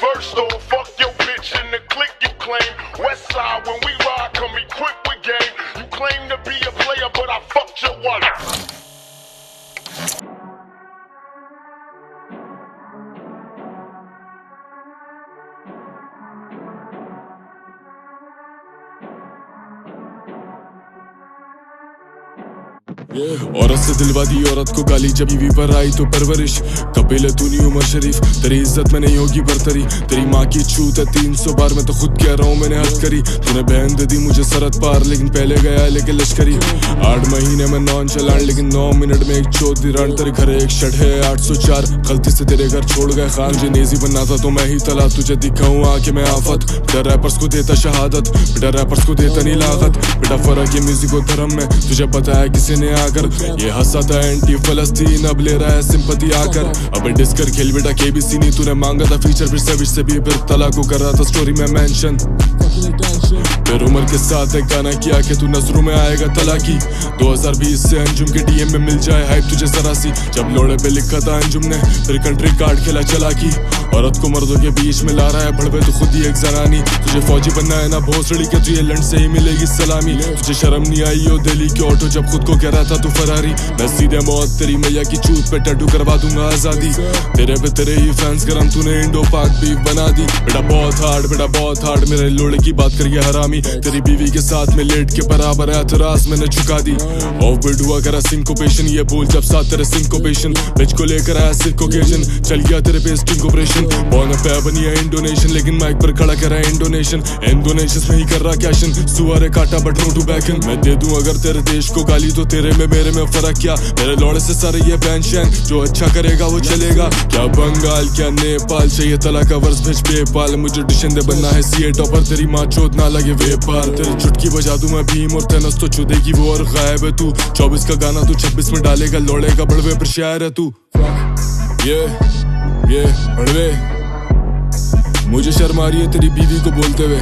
First though, fuck your bitch in the clique you claim. West side when we ride, come equipped with game. You claim to be a player, but I fucked your wife. औरत से दिलवा दी औरत को गाली, जब बीवी पर आई तो परवरिश। कपिल तू नहीं उमर शरीफ, तेरी इज्जत में नहीं होगी बरतरी। तेरी माँ की छूत है 300 बार, मैं तो खुद कह रहा हूँ मैंने हद करी। तूने बहन दे दी मुझे सरहद पार, लेकिन पहले गया लेके लश्करी। 8 महीने में नॉन चलान, लेकिन 9 मिनट में एक चौथी रान। तेरे घर एक शट है 804, गलती से तेरे घर छोड़ गए खान। जनेजी बनना था तो मैं ही तला, तुझे दिखाऊं आके मैं आफत। बेटा रैपर्स को देता शहादत, बेटा रैपर्स को देता नहीं लागत। बेटा फर्क है म्यूजिक और धर्म में, तुझे पता है किसी ने आकर। ये हंसा था एंटी फलस्तीन, अब ले रहा है सिंपैथी आकर। अब डिस्कर खेल बेटा केबीसी नहीं, तूने मांगा था फीचर फिर से भी, फिर तला को कर रहा था स्टोरी में मेंशन। फिर उमर के साथ एक गाना किया कि तू नजरों में आएगा तलाकी। 2020 से अंजुम के डीएम में मिल जाए हाइप तुझे जरा सी। जब लोड़े पे लिखा था अंजुम ने, फिर कंट्री कार्ड खेला चलाकी। औरत को मर्दों के बीच में ला रहा है भड़वे, तो खुद ही एक जनानी। तुझे फौजी बनना है ना भोसड़ी के, तुझे लंड से ही मिलेगी सलामी। तुझे शर्म नहीं आई हो दिल्ली के ऑटो, जब खुद को कह रहा था तू फरारी। मैं सीधे मौत तेरी मैया की चूत पे टैटू करवा दूंगा आजादी। तेरे पे तेरे ही फैंस गरम, तूने इंडो पाक बीफ बना दी। बेटा बहुत हार्ड, बेटा बहुत हार्ड, मेरे लोड़े की बात करिए हरामी। तेरी बीवी के साथ में लेट के बराबर एतराज मैंने चुका दी। और बिड हुआ करा सिंकोपेशन, ये बोल जब साथ तेरे सिंकोपेशन। बिच को लेकर आया सिर्कोकेशन, चल गया तेरे पे स्टिंग ऑपरेशन। बॉर्न पे बनी है इंडोनेशन, लेकिन माइक पर खड़ा कर रहा है इंडोनेशन। इंडोनेशियस में ही कर रहा कैशन, सुअर काटा बट नो टू बैकन। मैं दे दूं अगर तेरे देश को गाली, तो तेरे में मेरे में फर्क क्या। मेरे लौड़े से सारे ये पेंशन, जो अच्छा करेगा वो चलेगा। क्या बंगाल क्या नेपाल, चाहिए तला का वर्ष भेज पेपाल। मुझे डिशन दे बनना है सीए टॉपर, तेरी माँ चोट ना लगे वेपार। तेरी चुटकी बजा दूं मैं भीम और तेनस तो चुदेगी वो, और गायब है तू। 24 का गाना तू 26 में डालेगा, लौड़े का बड़वे पर शायर है तू। ये बड़वे, मुझे शर्म आ रही है तेरी बीवी को बोलते हुए।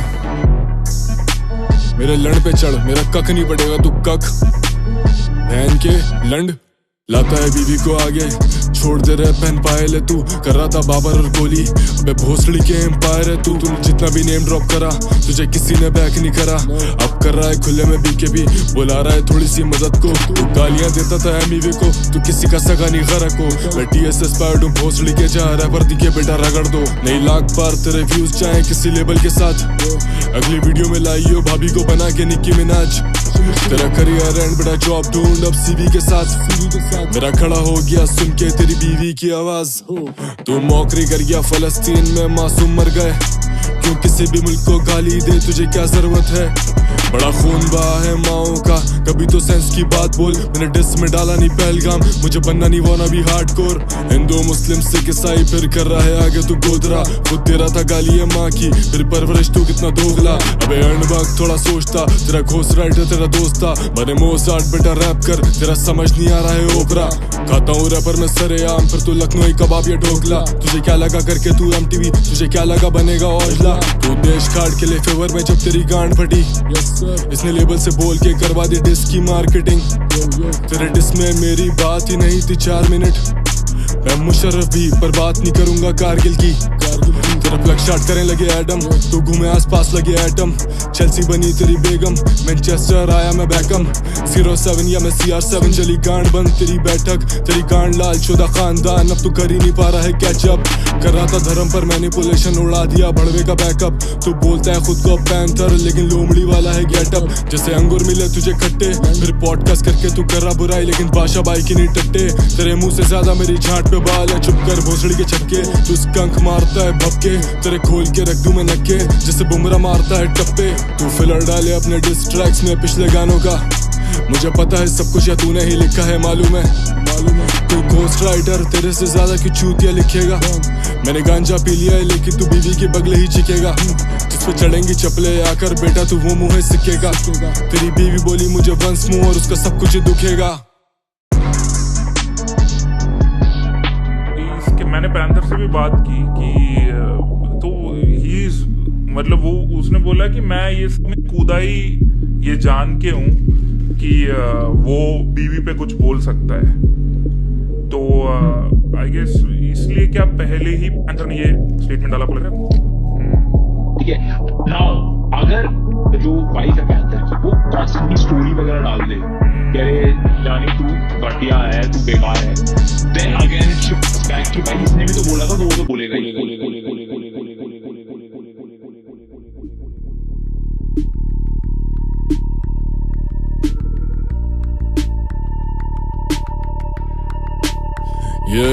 मेरे लंड पे चढ़, मेरा कख नहीं पड़ेगा तू कख। बहन के लंड लाता है बीवी को आगे, छोड़ दे रहे पहन पाए ले तू। कर रहा था बाबर और गोली, अबे भोसड़ी के एम्पायर है तू। तूने जितना भी नेम ड्रॉप करा, तुझे किसी ने बैक नहीं करा। अब कर रहा है खुले में बीकेबी, बुला रहा है थोड़ी सी मदद को। तू गालियां देता था एमईवी को, तू किसी का सगा नहीं गरक हो। मैं टीएसएस पार्ड हूँ भोसड़ी के, जहाँ रैपर दिखे बेटा रगड़ दो। नहीं लाख पार तेरे व्यूज चाहे किसी लेवल के साथ। अगली वीडियो में लाई हो भाभी को बना के निक्की मिनाज। तेरा करियर एंड बेटा जॉब ढूंढ अब सीवी के साथ। मेरा खड़ा हो गया सुन के तेरी बीवी की आवाज। तू मौकरी कर गया फलस्तीन में, मासूम मर गए। क्यों किसी भी मुल्क को गाली दे, तुझे क्या जरूरत है। बड़ा खून बहा है माओ का, कभी तो सेंस की बात बोल। मैंने डिस में डाला नहीं पहलगाम, मुझे बनना नहीं वो ना भी हार्डकोर। हिंदू मुस्लिम सिख ईसाई फिर कर रहा है आगे तू गोदरा। खुद दे रहा था गाली है माँ की, फिर परवरिश तू कितना दोगला। अबे अर्नबाग थोड़ा सोचता, तेरा घोस्ट राइटर तेरा दोस्त था। मैंने मोसार्ट बेटा रैप कर, तेरा समझ नहीं आ रहा है ओपरा। खाता हूँ रैपर में सरेआम, फिर तू लखनऊ कबाब या ढोकला। तुझे क्या लगा करके तू एमटीवी, तुझे क्या लगा बनेगा औजला। तू देश खाड़ के लिए फेवर में जब तेरी गांड फटी, इसने लेबल से बोल के करवा दी डिस की मार्केटिंग। तेरे डिस में मेरी बात ही नहीं थी 4 मिनट। मैं मुशर्रफ भी पर बात नहीं करूंगा कारगिल की। तेरा प्लग शॉट करने लगे एडम, तू घूमे आसपास लगे एटम। चेल्सी बनी तेरी बेगम, मैनचेस्टर आया मैं बैकम। 07 या मैं CR7 चली गांड बंद तेरी बैठक। तेरी गांड लाल शुदा खानदान, अब तू कर ही नहीं पा रहा है कैचअप। कर रहा था धर्म पर मैनिपुलेशन, उड़ा दिया भड़वे का बैकअप। तू बोलता है खुद को पैंथर, लेकिन लोमड़ी वाला है गेटअप। जैसे अंगूर मिले तुझे खट्टे, फिर पॉडकास्ट करके तू कर रहा बुराई, लेकिन बादशाह बाई की नहीं टट्टे। तेरे मुंह से ज्यादा मेरी झाट पे बाल है, चुप कर भोसड़ी के छक्के। तू स्कंक मारता है भपके, तेरे खोल के रख दूं मैं नक्के, जैसे बुमरा मारता है टप्पे। तू फिलर डाले अपने डिस ट्रैक्स में पिछले गानों का, मुझे पता है सब कुछ या तूने ही लिखा है मालूम है। कोई घोस्ट राइटर तेरे से ज्यादा क्यों चूतिया लिखेगा। मैंने गांजा पी लिया है, लेकिन तू बीवी के बगले ही चिकेगा। जिस पे चढ़ेंगी चपले आकर बेटा तू वो मुँह सिकेगा। तेरी बीवी बोली मुझे वंस मुँह, और उसका सब कुछ ही दुखेगा। मैंने पैंथर से भी बात की कि तो ही मतलब वो उसने बोला कि मैं ये कूदा ही ये जान के हूँ कि वो बीवी पे कुछ बोल सकता है। तो आई गेस इसलिए क्या पहले ही पैंथर ने ये स्टेटमेंट डाला बोल रहा है? ठीक है, नाउ अगर जो वाइफ है पैंथर की वो कॉन्स्टेंटली स्टोरी वगैरह डाल दे कि अरे जानी तू घटिया है, तू बेकार है, देन अगेन बैक की भाई इसने भी तो बोला था तो वो तो बोलेगा ही। ये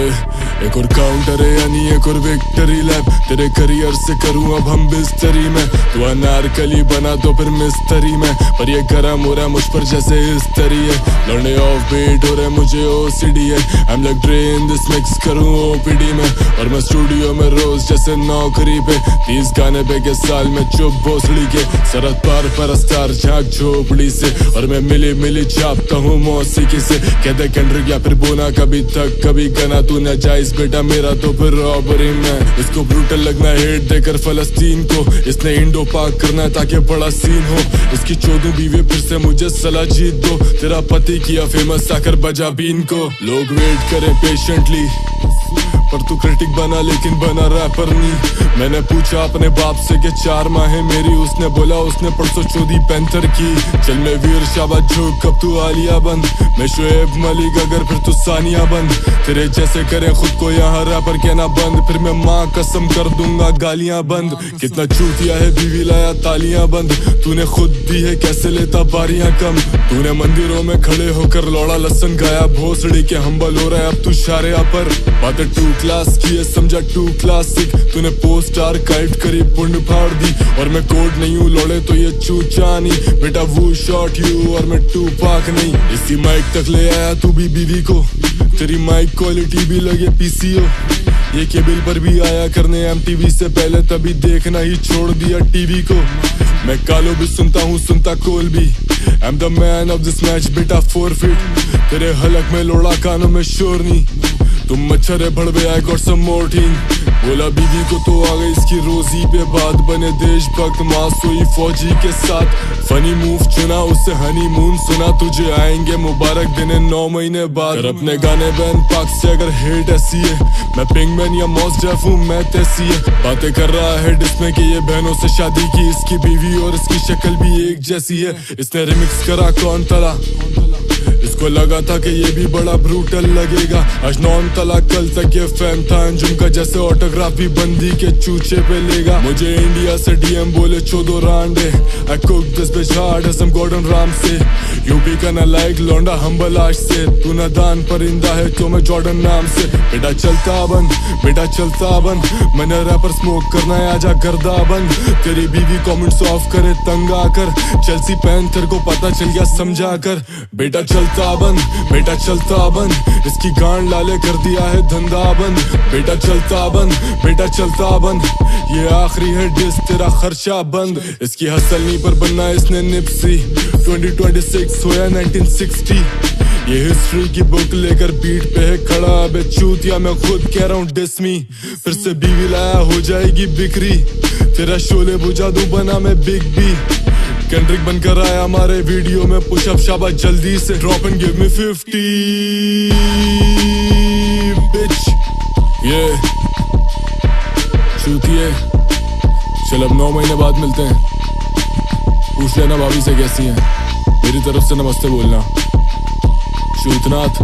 एक और काउंटर है यानी एक और विक्ट्री लैप, तेरे करियर से करूं अब हम बिस्तरी में, तू अनारकली बना तो फिर मिस्त्री में, पर ये गरम हो रहा है मुझ पर जैसे हिस्ट्री है, लड़ने ऑफ बीट हो रहे मुझे ओसीडी है, I am like drain this mix करूं ओपीडी में, और मैं स्टूडियो में रोज जैसे नौकरी पे, 30 गाने पे के साल में चुप भोसड़ी के, सरहद पार परस्तार झांक झोपड़ी से, और मैं मिली मिली छापता हूँ मौसीकी से, कहते केंड्रिक या फिर बोना कभी तक कभी गना, तू नाजायज बेटा मेरा तो फिर रॉबरी में, इसको ब्रूटल लगना हेट देकर फलस्तीन को, इसने इंडो पाक करना है ताकि बड़ा सीन हो, इसकी 14 बीवी फिर से मुझे सलाह जीत दो, तेरा पति किया फेमस आकर बजा बीन को, लोग वेट करें पेशेंटली पर तू क्रिटिक बना लेकिन बना रैपर नहीं, मैंने पूछा अपने बाप से कि 4 माह है मेरी, उसने बोला उसने परसों चौधी पैंथर की, चल मैं वीर शाबाश झुक कब तू आलिया बंद, मैं शुएब मलिक अगर फिर तू सानिया बंद, तेरे जैसे करे खुद को यहाँ रैपर कहना बंद, फिर मैं माँ कसम कर दूंगा गालियां बंद, कितना चूतिया है बीवी लाया तालियां बंद, तूने खुद दी है कैसे लेता बारियां कम, तूने मंदिरों में खड़े होकर लौड़ा लसन गाया, भोसड़ी के हम्बल हो रहा है अब तू शारिया पर, बातें 2 क्लास की है समझा 2 क्लासिक, तूने पोस्ट आर्काइव करी पुंड फाड़ दी, और मैं कोड नहीं हूँ लौड़े तो ये चूचा नहीं, बेटा वो शॉट यू और मैं 2 पाक नहीं, इसी माइक तक ले आया तू भी बीवी को, तेरी माइक क्वालिटी भी लगे पीसीओ, ये केबल पर भी आया करने MTV से पहले तभी देखना ही छोड़ दिया टीवी को, मैं कालो भी सुनता हूँ सुनता कोल भी, I am the man of this match बेटा 4 फीट, तेरे हलक में लोड़ा कानों में शोर नहीं, तुम मच्छर है भड़वे I got some more thing, बोला बीवी को तो आ गई इसकी रोजी पे बात, बने देशभक्त माँ सोई फौजी के साथ, फनी मूव चुना उससे हनीमून सुना, तुझे आएंगे मुबारक दिन 9 महीने बाद, कर अपने गाने बैन पाक से अगर हेट ऐसी है, मैं पिंगमैन या मॉस डेफ हूँ मैं तैसी है, बातें कर रहा है जिसमें कि ये बहनों से शादी की, इसकी बीवी और इसकी शक्ल भी एक जैसी है, इसने रिमिक्स करा कौन तला, इसको लगा था कि ये भी बड़ा ब्रूटल लगेगा, आज नॉन तला कल तक ये फैन था अंजुम का, जैसे ऑटोग्राफ भी बंदी के चूचे पे लेगा, मुझे इंडिया से DM बोले 14 रांडे, I cook this bitch hard as some Gordon Ramsay, UP का ना लाइक लौंडा हम्बल आज से, तू ना दान परिंदा है तो मैं जॉर्डन नाम से, बेटा चलता बंद, मैंने रैपर स्मोक करना है आजा गर्दा बंद, तेरी बीवी कमेंट्स ऑफ करे तंग आकर, चेल्सी पैंथर को पता चल गया समझा कर, बेटा चलता बंद, इसकी गांड लाले कर दिया है धंधा बंद, बेटा चलता बंद, ये आखिरी है डिस तेरा खर्चा बंद, इसकी हसल नहीं पर बनना इसने निप्सी, 2026 होया 1960, ये हिस्ट्री की बुक लेकर बीट पे है खड़ा, अबे चूतिया मैं खुद कह रहा हूँ डिस मी, फिर से बीवी लाया हो जाएगी बिक्री, तेरा शोले बुझा दूं बना मैं बिग बी, केंड्रिक बनकर आया हमारे वीडियो में, पुशअप शाबाश जल्दी से ड्रॉप एंड गिव मी 50 बिच, ये चूतिए, चल अब 9 महीने बाद मिलते हैं, पूछ लेना भाभी से कैसी है, मेरी तरफ से नमस्ते बोलना, चूतनाथ।